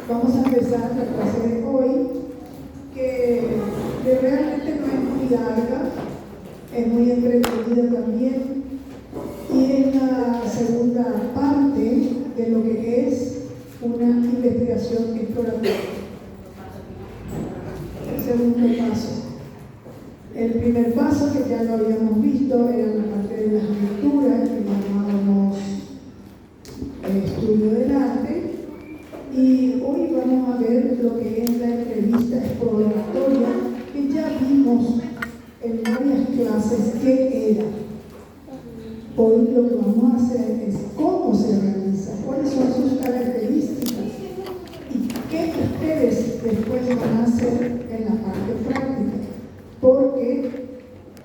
Vamos a empezar la clase de hoy, que realmente no es muy larga, es muy entretenida también, y es la segunda parte de lo que es una investigación exploratoria. El segundo paso. El primer paso, que ya lo habíamos visto, era la parte de las lecturas, que llamábamos el estudio del arte. Y hoy vamos a ver lo que es la entrevista exploratoria, que ya vimos en varias clases qué era. Hoy lo que vamos a hacer es cómo se realiza, cuáles son sus características y qué ustedes después van a hacer en la parte práctica. Porque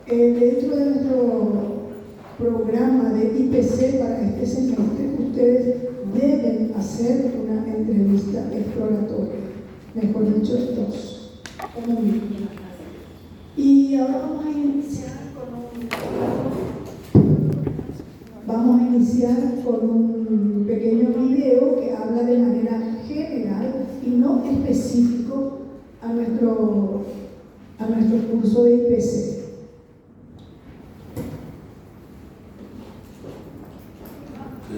dentro de nuestro programa de IPC para este semestre, ustedes deben hacer una entrevista exploratoria, mejor dicho, dos. Y ahora vamos a iniciar con un pequeño video que habla de manera general y no específico a nuestro curso de IPC.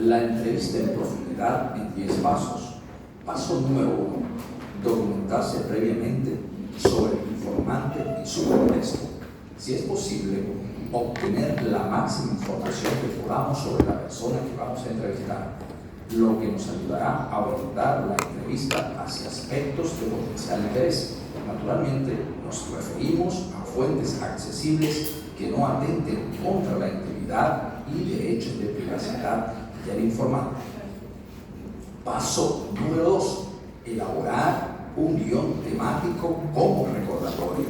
La entrevista en profundidad en 10 pasos. Paso número 1. Documentarse previamente sobre el informante y su contexto. Si es posible, obtener la máxima información que podamos sobre la persona que vamos a entrevistar, lo que nos ayudará a orientar la entrevista hacia aspectos de potencial interés. Naturalmente, nos referimos a fuentes accesibles que no atenten contra la integridad y derechos de privacidad del informante. Paso número 2. Elaborar un guión temático como recordatorio.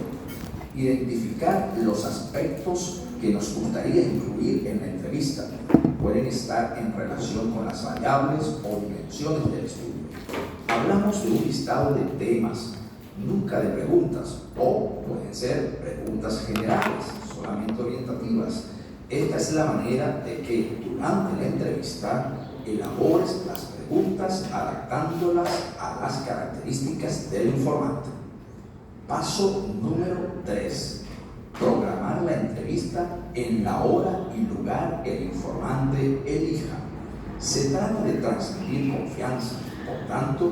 Identificar los aspectos que nos gustaría incluir en la entrevista. Pueden estar en relación con las variables o dimensiones del estudio. Hablamos de un listado de temas, nunca de preguntas, o pueden ser preguntas generales, solamente orientativas. Esta es la manera de que durante la entrevista elabores las preguntas adaptándolas a las características del informante. Paso número 3. Programar la entrevista en la hora y lugar que el informante elija. Se trata de transmitir confianza, por tanto,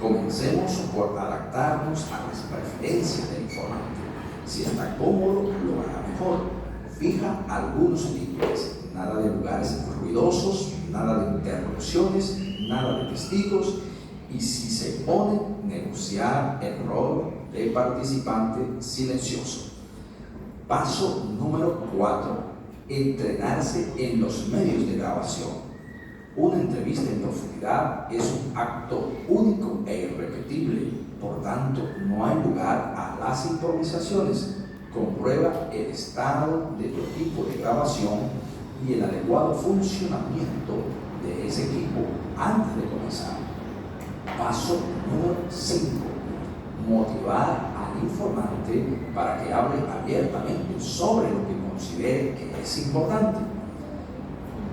comencemos por adaptarnos a las preferencias del informante. Si está cómodo, lo hará mejor. Fija algunos límites, nada de lugares ruidosos, nada de interrupciones, nada de testigos y si se pone, negociar el rol de participante silencioso. Paso número 4, entrenarse en los medios de grabación. Una entrevista en profundidad es un acto único e irrepetible, por tanto no hay lugar a las improvisaciones. Comprueba el estado de tu equipo de grabación y el adecuado funcionamiento de ese equipo antes de comenzar. Paso número 5, motivar al informante para que hable abiertamente sobre lo que considere que es importante.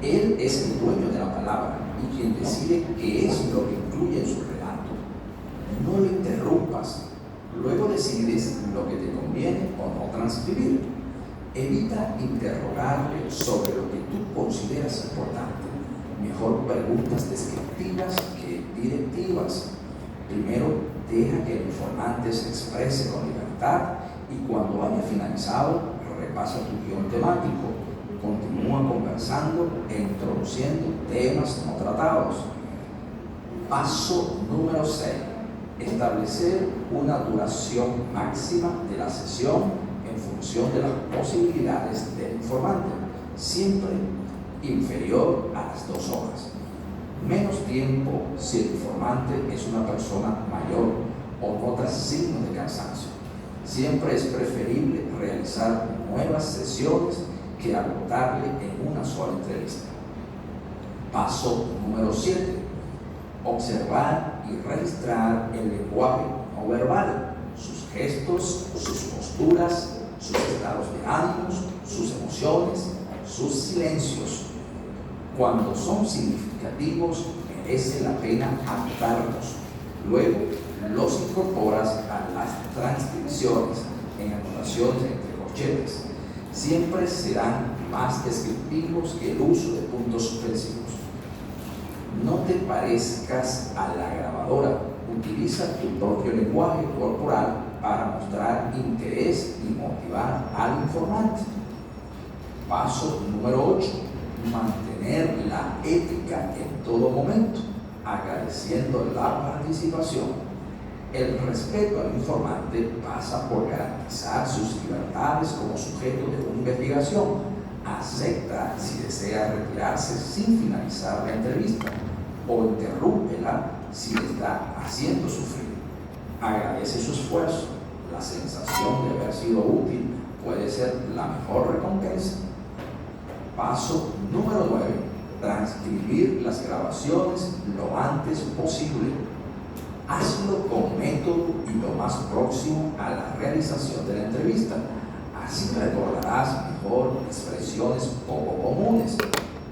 Él es el dueño de la palabra y quien decide qué es lo que incluye en su relato. No lo interrumpas, luego decides lo que te conviene o no transcribir. Evita interrogarle sobre lo que tú consideras importante. Mejor preguntas descriptivas que directivas. Primero, deja que el informante se exprese con libertad y cuando haya finalizado, repasa tu guión temático. Continúa conversando e introduciendo temas no tratados. Paso número 6. Establecer una duración máxima de la sesión en función de las posibilidades del informante, siempre inferior a las 2 horas. Menos tiempo si el informante es una persona mayor o nota signos de cansancio. Siempre es preferible realizar nuevas sesiones que agotarle en una sola entrevista. Paso número 7. Observar y registrar el lenguaje no verbal, sus gestos, sus posturas, sus estados de ánimos, sus emociones, sus silencios. Cuando son significativos, merece la pena anotarlos. Luego los incorporas a las transcripciones en anotaciones entre corchetes. Siempre serán más descriptivos que el uso de puntos suspensivos. No te parezcas a la grabadora. Utiliza tu propio lenguaje corporal para mostrar interés y motivar al informante. Paso número 8. Mantener la ética en todo momento, agradeciendo la participación. El respeto al informante pasa por garantizar sus libertades como sujeto de una investigación. Acepta si desea retirarse sin finalizar la entrevista o interrúmpela si le está haciendo sufrir. Agradece su esfuerzo. La sensación de haber sido útil puede ser la mejor recompensa. Paso número 9. Transcribir las grabaciones lo antes posible. Hazlo con método y lo más próximo a la realización de la entrevista. Así recordarás mejor expresiones poco comunes,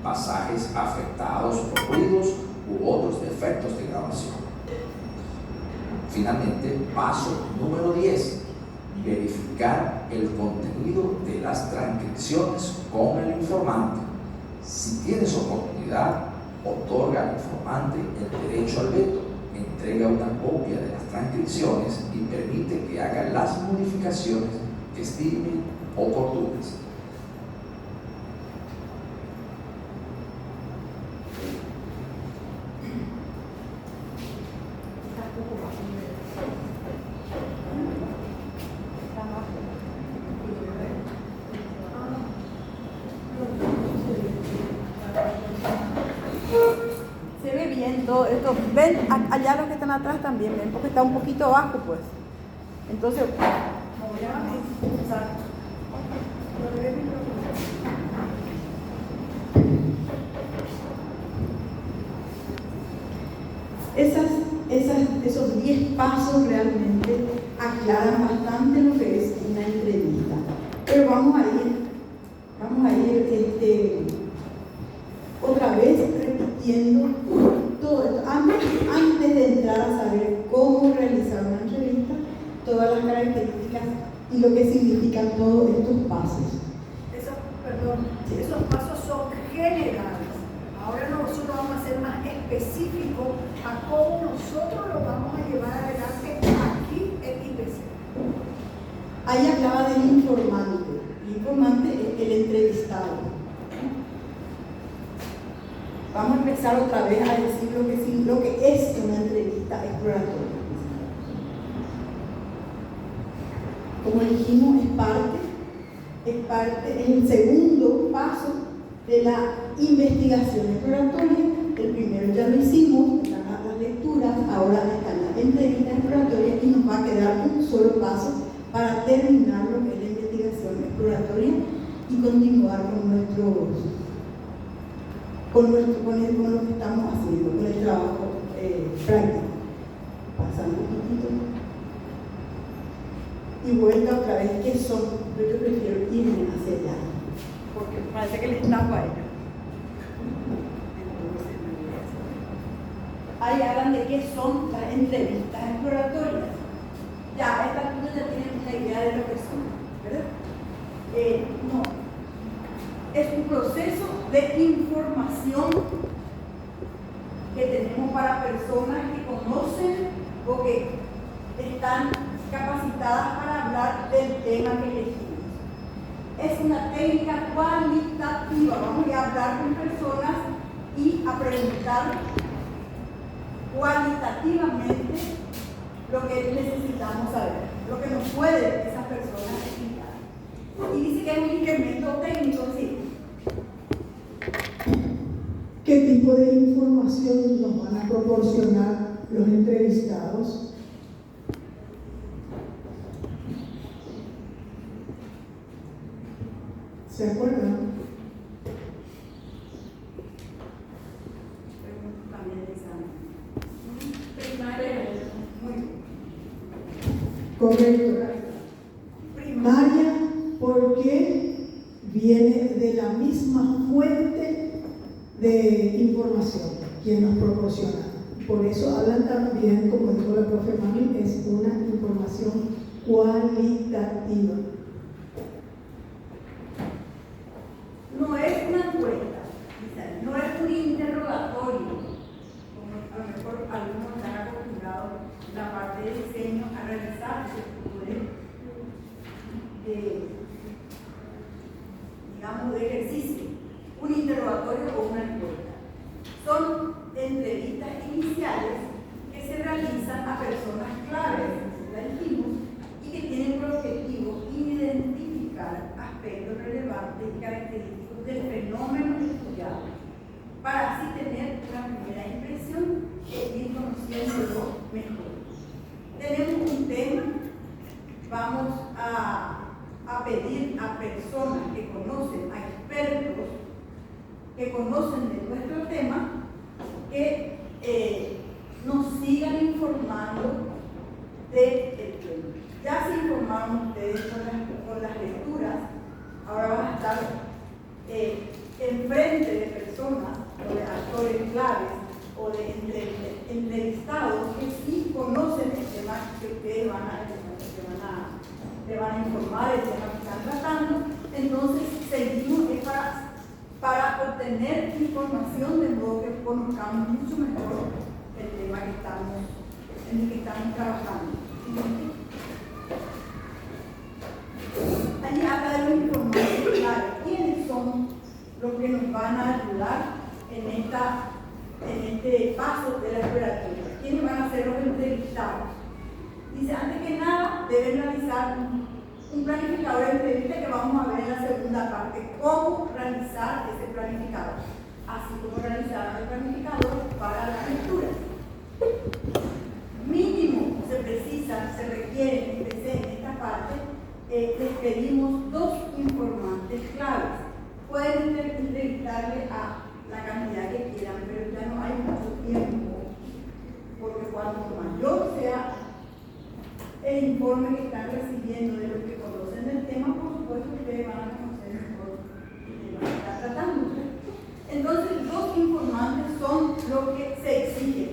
pasajes afectados por ruidos u otros defectos de grabación. Finalmente, paso número 10. Verificar el contenido de las transcripciones con el informante. Si tienes oportunidad, otorga al informante el derecho al veto. Entrega una copia de las transcripciones y permite que haga las modificaciones que estimen oportunas. Se ve bien todo esto. Ven allá los que están atrás también, ven, porque está un poquito bajo, pues. Entonces, esos 10 pasos realmente aclaran bastante lo que es una entrevista. Pero vamos a ir otra vez repitiendo todo esto. Antes de entrar a saber cómo realizar una entrevista, todas las características y lo que significan todos estos pasos. Esos pasos son generales. Ahora nosotros vamos a ser más específicos a cómo nosotros lo vamos a llevar adelante aquí en IPC. Ahí hablaba del informante. El informante es el entrevistado. Vamos a empezar otra vez a decir lo que significa dijimos, es el segundo paso de la investigación exploratoria. El primero ya lo hicimos, están las lecturas, ahora están las entrevistas exploratorias y nos va a quedar un solo paso para terminar lo que es la investigación exploratoria y continuar con lo que estamos haciendo, con el trabajo práctico. Pasando un poquito. Y vuelta otra vez, ¿qué son? Yo prefiero irme hacia allá, porque parece que le tapo a ella. Ahí hablan de qué son las entrevistas exploratorias. Ya, a esta altura ya tienen una idea de lo que son, ¿verdad? No. Es un proceso de información que tenemos para personas que conocen o que están capacitadas para hablar del tema que elegimos. Es una técnica cualitativa. Vamos a hablar con personas y a preguntar cualitativamente lo que necesitamos saber, lo que nos pueden esas personas explicar. Y dice que es un incremento técnico, sí. ¿Qué tipo de información nos van a proporcionar los entrevistados? ¿Se acuerdan? Correcto. Primaria, porque viene de la misma fuente de información que nos proporciona. Por eso hablan también, como dijo la profe Mami, es una información cualitativa. No es una encuesta, no es un interrogatorio, como a lo mejor algunos están acostumbrados en la parte de diseño a realizar ese tipo de digamos, de ejercicio, un interrogatorio o una encuesta. Son entrevistas iniciales que se realizan a personas claves, la dijimos, y que tienen por objetivo identificar aspectos relevantes y característicos del fenómeno estudiado, para así tener una primera impresión y ir conociéndolo mejor. Tenemos un tema, vamos a pedir a personas que conocen, a expertos que conocen de nuestro tema, que nos sigan informando del tema. Ya se informaron ustedes con las lecturas, ahora van a estar enfrente de personas o de actores claves o de entrevistados que sí conocen el tema que ustedes te van a informar del tema que están tratando. Entonces seguimos para obtener información de modo que conozcamos mucho mejor el tema en el que estamos trabajando. Allí habla de los informantes clave. ¿Quiénes son los que nos van a ayudar en este paso de la exploratoria? ¿Quiénes van a ser los entrevistados? Dice, antes que nada, deben realizar un planificador de entrevista que vamos a ver en la segunda parte, cómo realizar ese planificador, así como realizar el planificador para la lectura. Mínimo se requiere en esta parte, les pedimos 2 informantes claves. Pueden entrevistarle a la cantidad que quieran, pero ya no hay mucho tiempo, porque cuanto mayor sea el informe que están recibiendo de los que conocen el tema, por supuesto que ustedes van a conocer mejor el tema que está tratando. Entonces, 2 informantes son lo que se exige.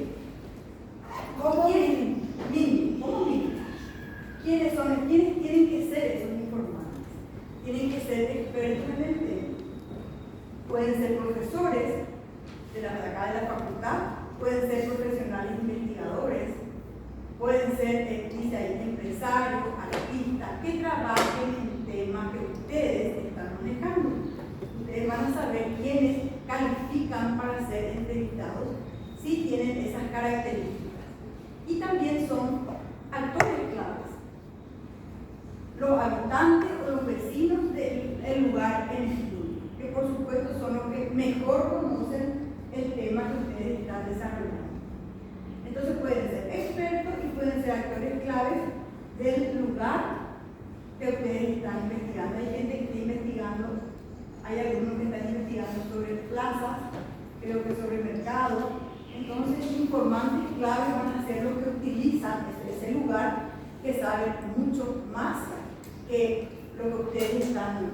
¿Cómo mínimo? ¿Cómo mínimo? ¿Quiénes tienen que ser esos informantes? Tienen que ser expertos en el tema. Pueden ser profesores de acá de la facultad, pueden ser profesionales investigadores, pueden ser empresarios, artistas, que trabajen en temas que ustedes están manejando. Ustedes van a saber quiénes califican para ser entrevistados si tienen esas características. Y también son actores claves. lugar que ustedes están investigando. Hay gente que está investigando, hay algunos que están investigando sobre plazas, creo que sobre mercados. Entonces, informantes claves van a ser los que utilizan ese lugar, que saben mucho más que lo que ustedes les van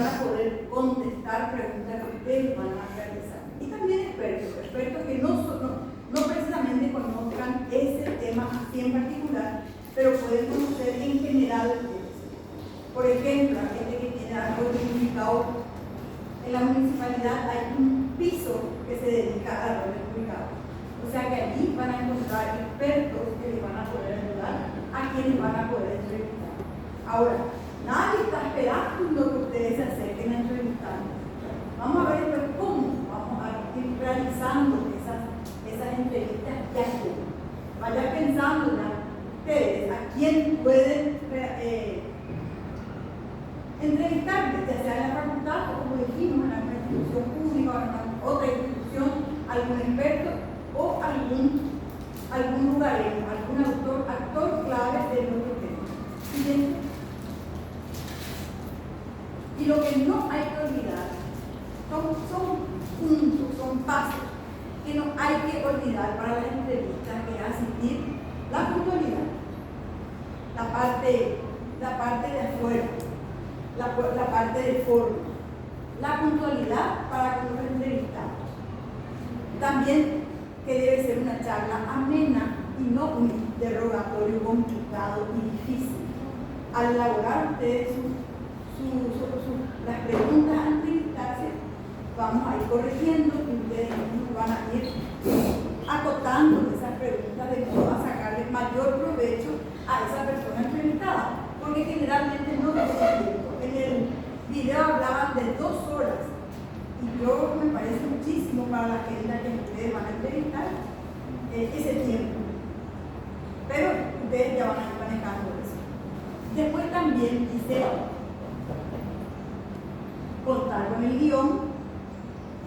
a poder contestar preguntas que ustedes van a realizar. Y también expertos que no precisamente conozcan ese tema así en particular, pero pueden conocer en general. Por ejemplo, la gente que tiene algo publicado en la municipalidad, hay un piso que se dedica a árboles publicados. O sea que allí van a encontrar expertos que les van a poder ayudar, a quienes van a poder entrevistar. Ahora, nadie está esperando que ustedes se acerquen a entrevistar. Vamos a ver pues, cómo vamos a ir realizando esas entrevistas ya aquí. Vayan pensando ya ustedes a quién pueden entrevistar, ya sea en la facultad o, como dijimos, en alguna institución pública o en otra institución, algún experto o algún lugareño, algún actor clave de nuestro tema. Siguiente. Y lo que no hay que olvidar son puntos, son pasos que no hay que olvidar para las entrevistas, que es asistir la puntualidad, la parte de afuera, la parte de forma, la puntualidad para con los entrevistados. También que debe ser una charla amena y no un interrogatorio complicado y difícil. Al elaborar ustedes las preguntas a entrevistarse, vamos a ir corrigiendo y ustedes mismos van a ir acotando esas preguntas de modo a sacarle mayor provecho a esa persona entrevistada, porque generalmente no tenemos tiempo. En el video hablaban de 2 horas y yo me parece muchísimo para la agenda que ustedes van a entrevistar ese tiempo, pero ustedes ya van a ir manejando eso. Después también dice contar con el guión,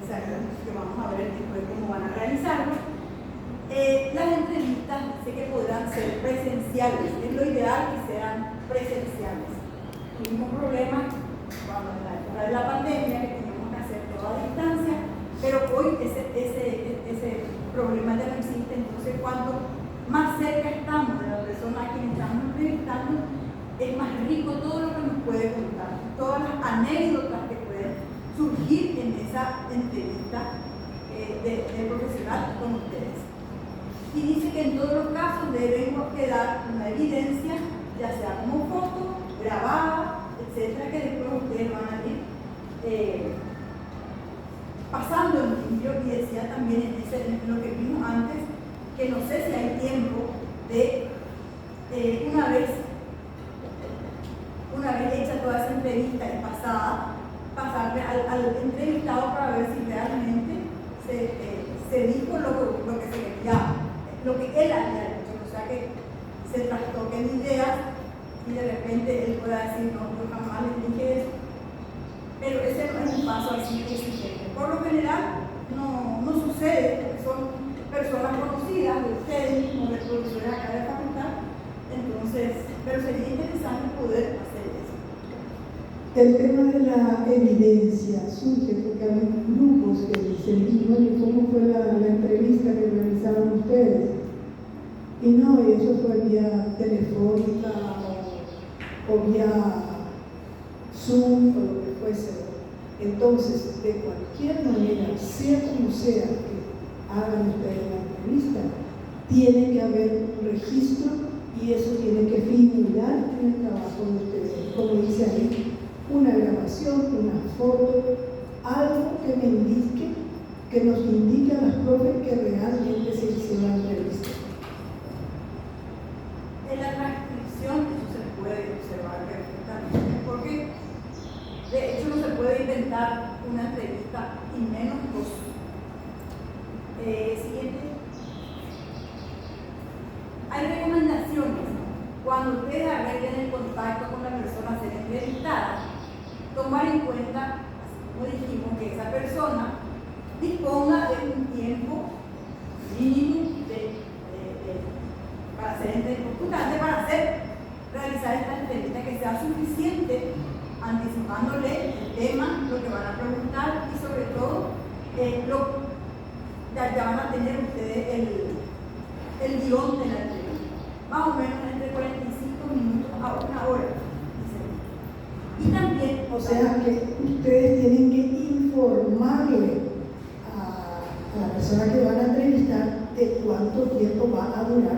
que vamos a ver después cómo van a realizarlo. Las entrevistas sé que podrán ser presenciales, es lo ideal que sean presenciales. Tuvimos problemas cuando en la época de la pandemia que teníamos que hacer todo a distancia, pero hoy ese problema ya no existe. Entonces, cuanto más cerca estamos de la persona a quien estamos entrevistando, es más rico todo lo que nos puede contar, todas las anécdotas que pueden surgir en esa entrevista de profesional con ustedes. Y dice que en todos los casos debemos quedar una evidencia, ya sea como foto, grabada, etcétera, que después ustedes van a ir pasando en limpio. Y decía también en lo que vimos antes, que no sé si hay tiempo de una vez hecha toda esa entrevista y pasarle al entrevistado para ver si realmente se dijo lo que se quería, lo que él había dicho. O sea, que se trastoquen ideas y de repente él pueda decir, no, yo jamás les dije eso. Pero ese no es un paso así exigente. Por lo general no sucede, porque son personas conocidas de ustedes mismos, de profesores acá de la facultad. Entonces, pero sería interesante poder hacer eso. El tema de la evidencia surge porque hay grupos que dicen, y bueno, ¿cómo fue la entrevista que realizaron ustedes? Y no, y eso fue vía telefónica o vía Zoom o lo que fuese. Entonces, de cualquier manera, sea como sea que hagan ustedes la entrevista, tiene que haber un registro y eso tiene que figurar en el trabajo de ustedes. Como dice ahí, una grabación, una foto, algo que me indique, que nos indique a las profes que realmente se hizo la entrevista. En la transcripción eso se puede observar perfectamente, porque de hecho no se puede inventar una entrevista y menos 2. Siguiente. Hay recomendaciones. Cuando ustedes arreglen el contacto con la persona a ser entrevistada, tomar en cuenta, como dijimos, que esa persona disponga de un tiempo mínimo para ser ustedes el guión de la entrevista, más o menos entre 45 minutos a una hora. Y también, O sea que ustedes tienen que informarle a la persona que van a entrevistar de cuánto tiempo va a durar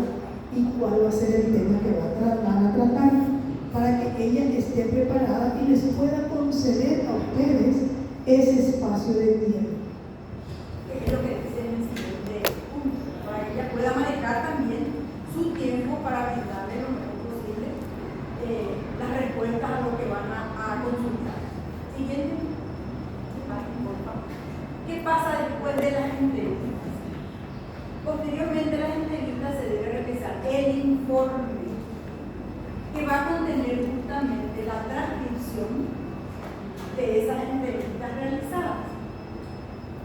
y cuál va a ser el tema que van a tratar, para que ella esté preparada y les pueda conceder a ustedes ese espacio de tiempo. es lo que dice en el siguiente punto, para que ella pueda manejar también su tiempo para brindarle lo mejor posible las respuestas a lo que van a consultar. Siguiente. Por favor. ¿Qué pasa después de las entrevistas? Posteriormente a las entrevistas se debe realizar el informe que va a contener justamente la transcripción de esas entrevistas realizadas.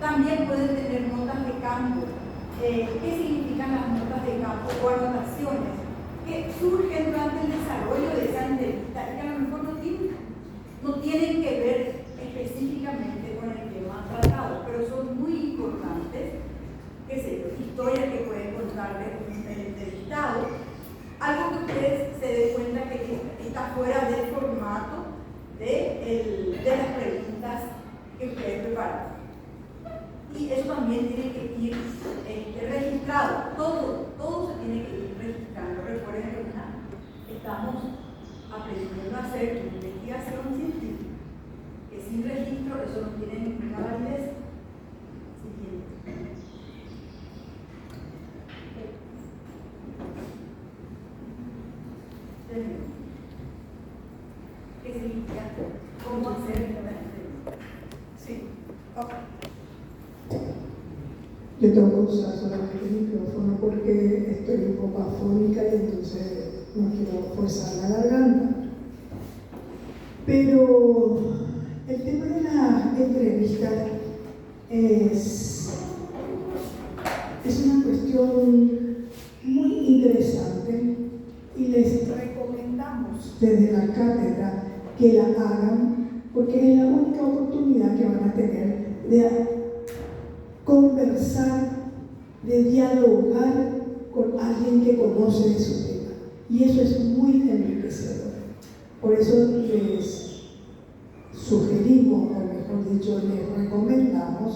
También pueden tener notas de campo. ¿Qué significan las notas de campo o anotaciones que surgen durante el desarrollo de esa entrevista y que a lo mejor no tienen que ver específicamente con el tema tratado, pero son muy importantes, qué sé yo, historias que pueden contarle el entrevistado, algo que ustedes se den cuenta que está fuera del formato de las preguntas que ustedes preparan. Y eso también tiene que ir registrado, todo se tiene que ir registrando. Recuerden que estamos aprendiendo a hacer investigación científica, que sin registro eso no tiene ninguna validez. Siguiente. ¿Qué significa? ¿Cómo hacer la entrevista? Sí. Yo tengo que usar solamente el micrófono porque estoy un poco afónica y entonces no quiero forzar la garganta. Pero el tema de la entrevista es una cuestión muy interesante y les recomendamos desde la cátedra que la hagan porque es la única oportunidad que van a tener de conversar, de dialogar con alguien que conoce de su tema. Y eso es muy enriquecedor. Por eso les sugerimos, o mejor dicho, les recomendamos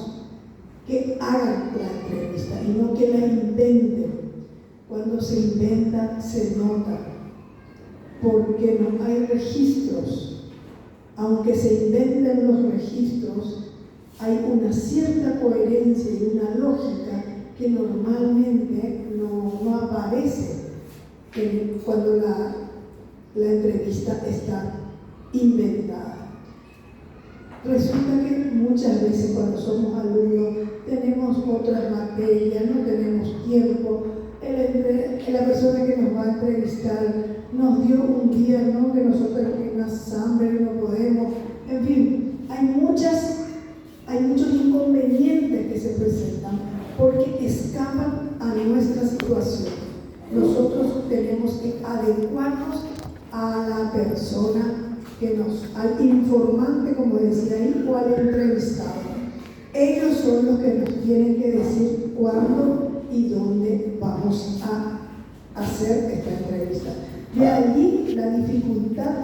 que hagan la entrevista y no que la inventen. Cuando se inventa, se nota, porque no hay registros. Aunque se inventen los registros, hay una cierta coherencia y una lógica que normalmente no aparece cuando la entrevista está inventada. Resulta que muchas veces cuando somos alumnos tenemos otras materias, no tenemos tiempo, la persona que nos va a entrevistar nos dio un día, ¿no? Que nosotros tenemos hambre y no podemos, en fin, hay muchos inconvenientes que se presentan porque escapan a nuestra situación. Nosotros tenemos que adecuarnos a la persona al informante, como decía ahí, o al entrevistado. Ellos son los que nos tienen que decir cuándo y dónde vamos a hacer esta entrevista. De allí la dificultad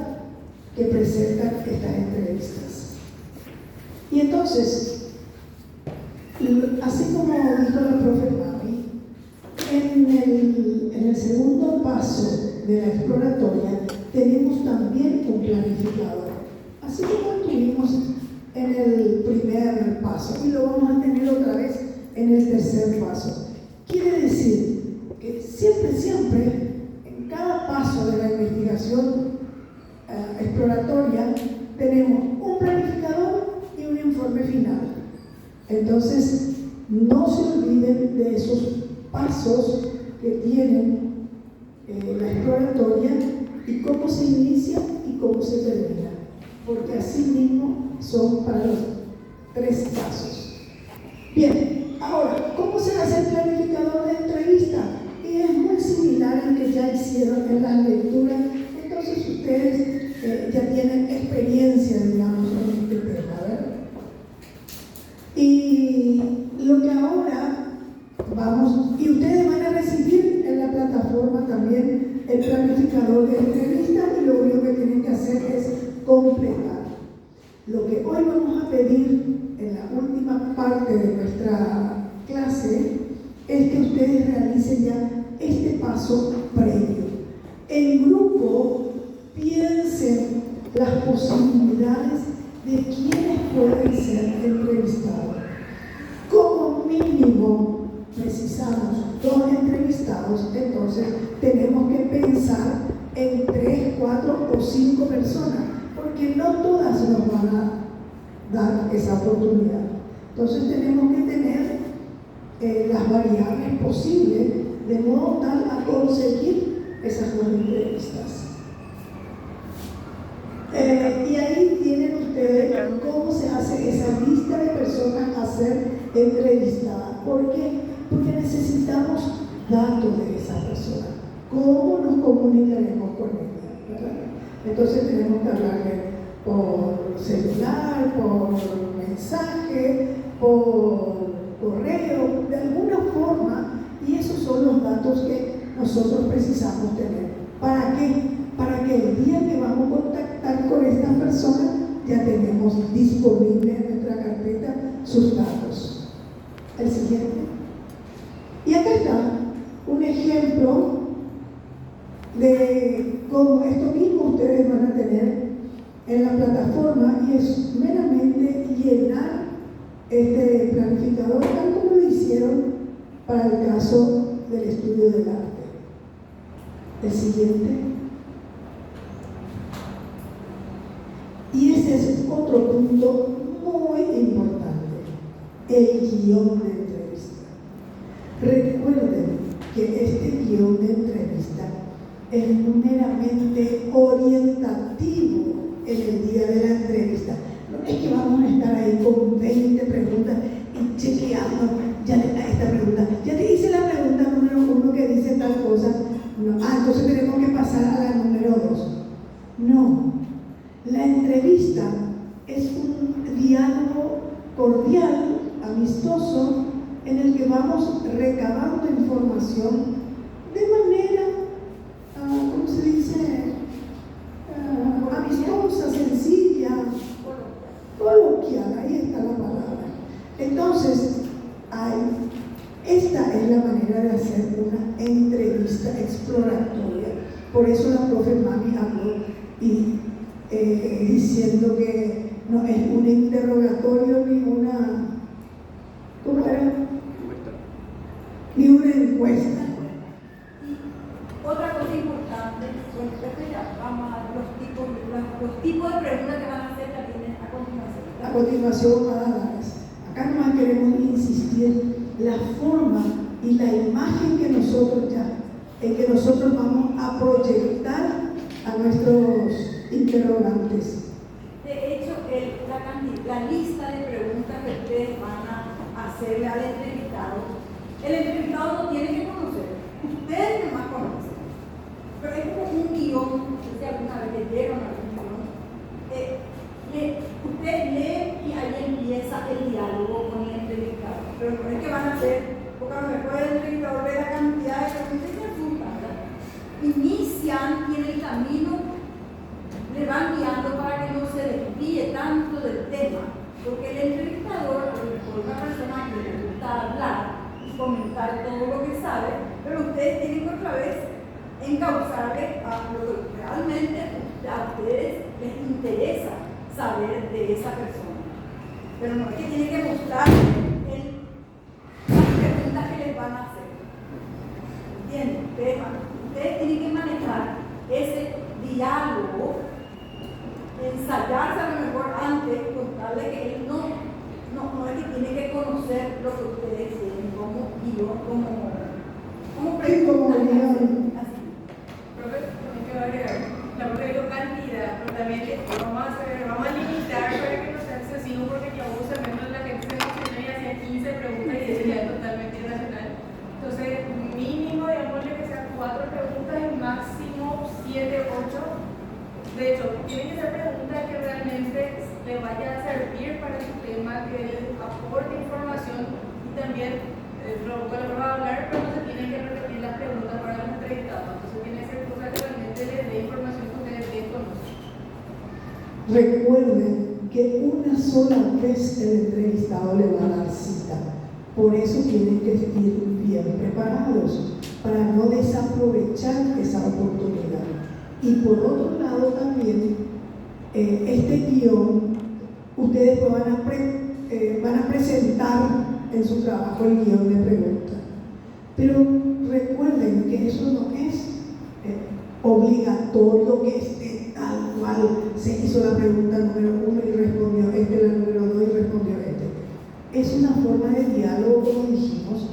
que presentan estas entrevistas. Y entonces, así como dijo la profe Mami, en el segundo paso de la exploratoria tenemos también un planificador, así como lo tuvimos en el primer paso y lo vamos a tener otra vez en el tercer paso. Quiere decir que siempre, en cada paso de la investigación exploratoria, tenemos un planificador y un informe final. Entonces, no se olviden de esos pasos que tienen la exploratoria y cómo se inicia y cómo se termina, porque así mismo son para los 3 pasos. Bien, ahora, ¿cómo se hace el planificador de entrevista? Y es muy similar al que ya hicieron en las lecturas, entonces ustedes ya tienen experiencia, digamos, en este tema, ¿verdad? Y lo que ahora vamos ¿no? Y ustedes van a recibir en la plataforma también el planificador de entrevista y lo único que tienen que hacer es completar. Lo que hoy vamos a pedir en la última parte de nuestra clase es que ustedes realicen ya este paso previo. En grupo piensen las posibilidades de quiénes pueden ser entrevistados. Como mínimo precisamos 2 entrevistados, entonces tenemos que pensar en 3, 4 o 5 personas, porque no todas nos van a dar esa oportunidad. Entonces tenemos que tener las variables posibles de modo tal a conseguir esas 2 entrevistas. Y ahí tienen ustedes cómo se hace esa lista de personas a ser entrevistadas. ¿Por qué? Porque necesitamos datos de esa persona. ¿Cómo nos comunicaremos con ella? ¿Verdad? Entonces tenemos que hablarle por celular, por mensaje, por correo, de alguna forma, y esos son los datos que nosotros precisamos tener. ¿Para qué? Para que el día que vamos a contactar con esta persona ya tenemos disponible en nuestra carpeta sus datos. El siguiente. Y acá está un ejemplo de cómo esto mismo ustedes van a tener en la plataforma, y es meramente llenar este planificador tal como lo hicieron para el caso del estudio del arte. El siguiente. Y ese es otro punto muy importante, el guión de entrevista. Recuerden que este guión de entrevista es meramente orientativo en el día de la entrevista. No es que vamos a estar ahí con 20 preguntas y chequeando, ya a esta pregunta, ya te hice la pregunta número 1 que dice tal cosa, no, entonces tenemos que pasar a la número 2. No, la entrevista es un diálogo cordial, amistoso, en el que vamos recabando información de manera, ¿cómo se dice? Amistosa, sencilla, coloquial, ahí está la palabra. Entonces, esta es la manera de hacer una entrevista exploratoria. Por eso la profe Mami habló y diciendo que no es un interrogatorio ni una, ¿cómo era? Ni una encuesta. Y otra cosa importante, bueno, esto ya vamos a los tipos de preguntas que van a hacer también a continuación. A continuación van a dar. Acá nomás queremos insistir la forma y la imagen que nosotros vamos a proyectar a nuestros interrogantes. De hecho, la lista de preguntas que ustedes van a hacerle al entrevistado, el entrevistado no tiene que conocer, ustedes nomás conocen, pero es como un guión, no sé si alguna vez leyeron algún guión, ustedes leen y ahí empieza el diálogo con el entrevistado, pero no es que van a hacer, porque a lo mejor el entrevistador ve la cantidad de preguntas y resulta, ¿verdad? Inician y en el camino le van guiando para que no se desvíe tanto del tema, porque el entrevistador, a lo mejor una persona que le gusta hablar y comentar todo lo que sabe, pero ustedes tienen que otra vez encauzarle a lo que realmente a ustedes les interesa saber de esa persona. Pero no es que tienen que mostrar las preguntas que les van a hacer. ¿Entienden? Ustedes tienen que manejar ese diálogo, ensayarse a lo mejor antes, contarle que él no es que tiene que conocer lo que ustedes tienen como guión, como preguntas. Así. Profe, también quiero agregar, la profe dijo cantidad, pero también vamos a limitar para que no sea excesivo, porque ya usualmente la gente se emociona y hacía 15 preguntas y eso ya es totalmente irracional. Entonces, mínimo, digámosle que sean 4 preguntas y máximo 7, 8. De hecho, tienen que ser preguntas que realmente le vaya a servir para su tema, que les aporte información y también Bueno, va a hablar, pero se tienen que repetir las preguntas para los entrevistados. Entonces tiene que ser cosa que realmente les dé información que ustedes desconocen. Recuerden que una sola vez el entrevistado le va a dar cita. Por eso tienen que ir bien preparados para no desaprovechar esa oportunidad. Y por otro lado también, este guión, ustedes van a presentar en su trabajo el guión de preguntas. Pero recuerden que eso no es obligatorio, que esté tal cual se hizo la pregunta número 1 y respondió la número 2 y respondió Es una forma de diálogo, como dijimos,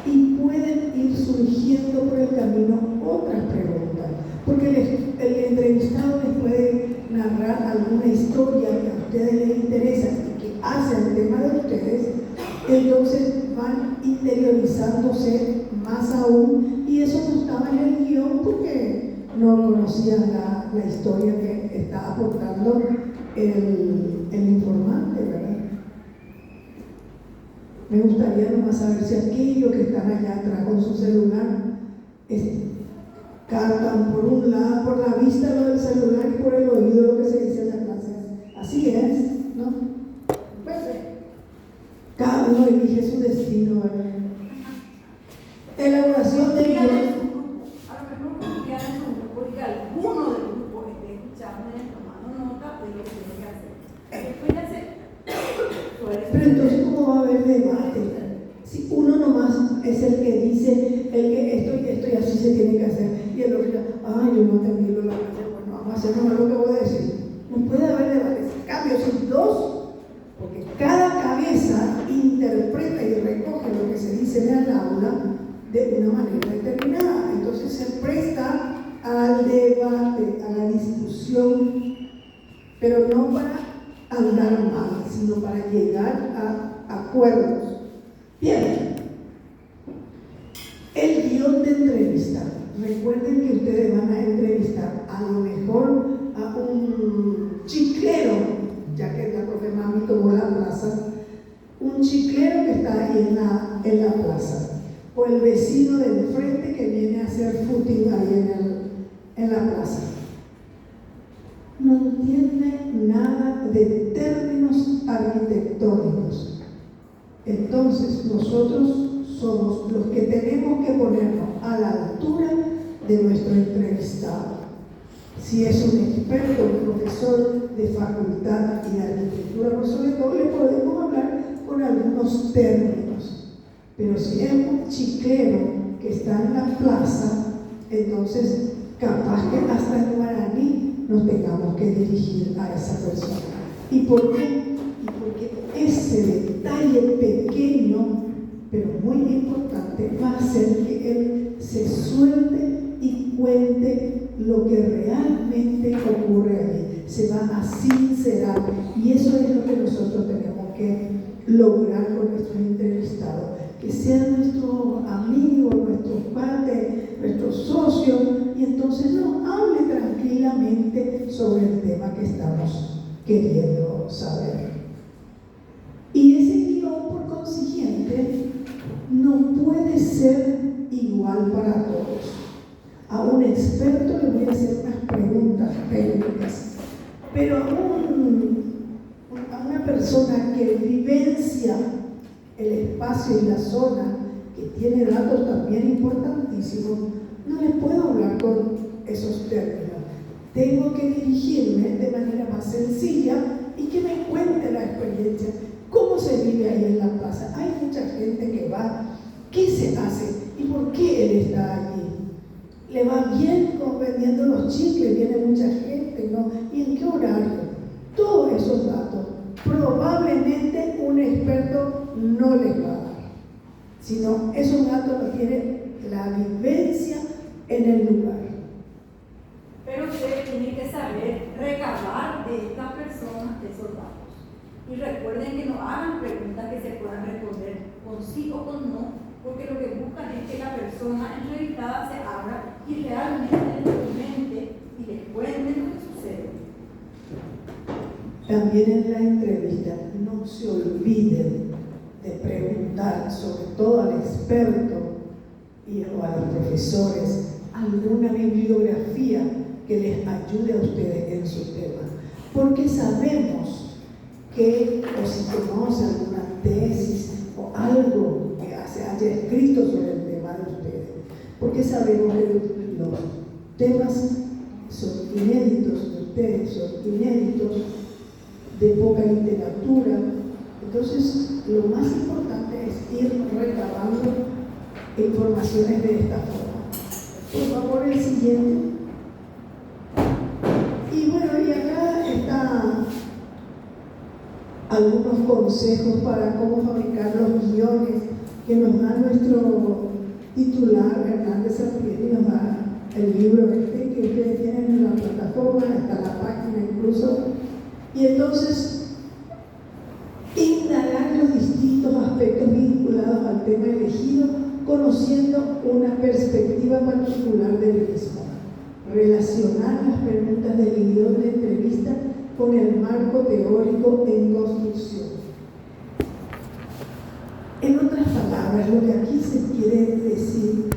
y pueden ir surgiendo por el camino otras preguntas, porque el entrevistado les puede narrar alguna historia que a ustedes les interesa y que hace al tema de ustedes, entonces van interiorizándose más aún, y eso no estaba en el guión porque no conocían la historia que está aportando el informante, ¿verdad? Me gustaría nomás saber si aquellos que están allá atrás con su celular captan por un lado, por la vista lo del celular y por el oído lo que se dice en la clase. Así es, ¿no? Pues cada uno elige su destino, ¿verdad? Elaboración de guión. A lo mejor confiar en su grupo y que alguno del grupo esté escuchando y tomando nota de lo que tiene que hacer. Después de hacer. Pero entonces, ¿cómo va a haber debate? Si uno nomás es el que dice, el que esto y así se tiene que hacer, y el otro, yo no entendí lo que bueno, vamos a hacer nomás lo que voy a decir. No puede haber debate. En cambio, si dos, porque cada cabeza interpreta y recoge lo que se dice en el aula de una manera determinada. Entonces se presta al debate, a la discusión, pero no para andar mal, sino para llegar a acuerdos. Bien, el guión de entrevista. Recuerden que ustedes van a entrevistar a lo mejor a un chiclero, ya que la profe Mami tomó la plaza, un chiclero que está ahí en la plaza, o el vecino del frente que viene a hacer footing ahí en la plaza. No entiende nada de términos arquitectónicos. Entonces, nosotros somos los que tenemos que ponernos a la altura de nuestro entrevistado. Si es un experto, un profesor de facultad y de arquitectura, por sobre todo le podemos hablar con algunos términos. Pero si es un chiclero que está en la plaza, entonces capaz que hasta en guaraní nos tengamos que dirigir a esa persona. ¿Y por qué? Y porque ese detalle pequeño, pero muy importante, va a hacer que él se suelte y cuente lo que realmente ocurre allí. Se va a sincerar, y eso es lo que nosotros tenemos que lograr con nuestros entrevistados, que sean nuestros amigos, nuestros padres, nuestros socios, y entonces nos hable tranquilamente sobre el tema que estamos queriendo saber. Y ese guión, por consiguiente, no puede ser igual para todos. A un experto le voy a hacer unas preguntas técnicas, pero a una persona que vivencia el espacio y la zona, que tiene datos también importantísimos, no le puedo hablar con esos términos. Tengo que dirigirme de manera más sencilla y que me cuente la experiencia. ¿Cómo se vive ahí en la plaza? Hay mucha gente que va. ¿Qué se hace? ¿Y por qué él está allí? ¿Le va bien vendiendo los chicles? ¿Viene mucha gente? ¿No? ¿Y en qué horario? Todos esos datos probablemente un experto no les va a dar, sino esos datos los tiene la vivencia en el lugar. Pero ustedes tienen que saber recabar de estas personas esos datos. Y recuerden que no hagan preguntas que se puedan responder con sí o con no, porque lo que buscan es que la persona entrevistada se abra y realmente les comente y les cuente lo que sucede. También en la entrevista no se olviden de preguntar, sobre todo al experto o a los profesores, alguna bibliografía que les ayude a ustedes en su tema. Porque sabemos que, o si conocen alguna tesis o algo que se haya escrito sobre el tema de ustedes, porque sabemos que los temas son inéditos de ustedes, son inéditos, de poca literatura. Entonces, lo más importante es ir recabando informaciones de esta forma. Por favor, el siguiente. Y bueno, y acá están algunos consejos para cómo fabricar los guiones que nos da nuestro titular, Hernández Santiago, y nos da el libro este que ustedes tienen en la plataforma, está la página incluso. Y entonces, indagar los distintos aspectos vinculados al tema elegido, conociendo una perspectiva particular del mismo. Relacionar las preguntas del guión de entrevista con el marco teórico en construcción. En otras palabras, lo que aquí se quiere decir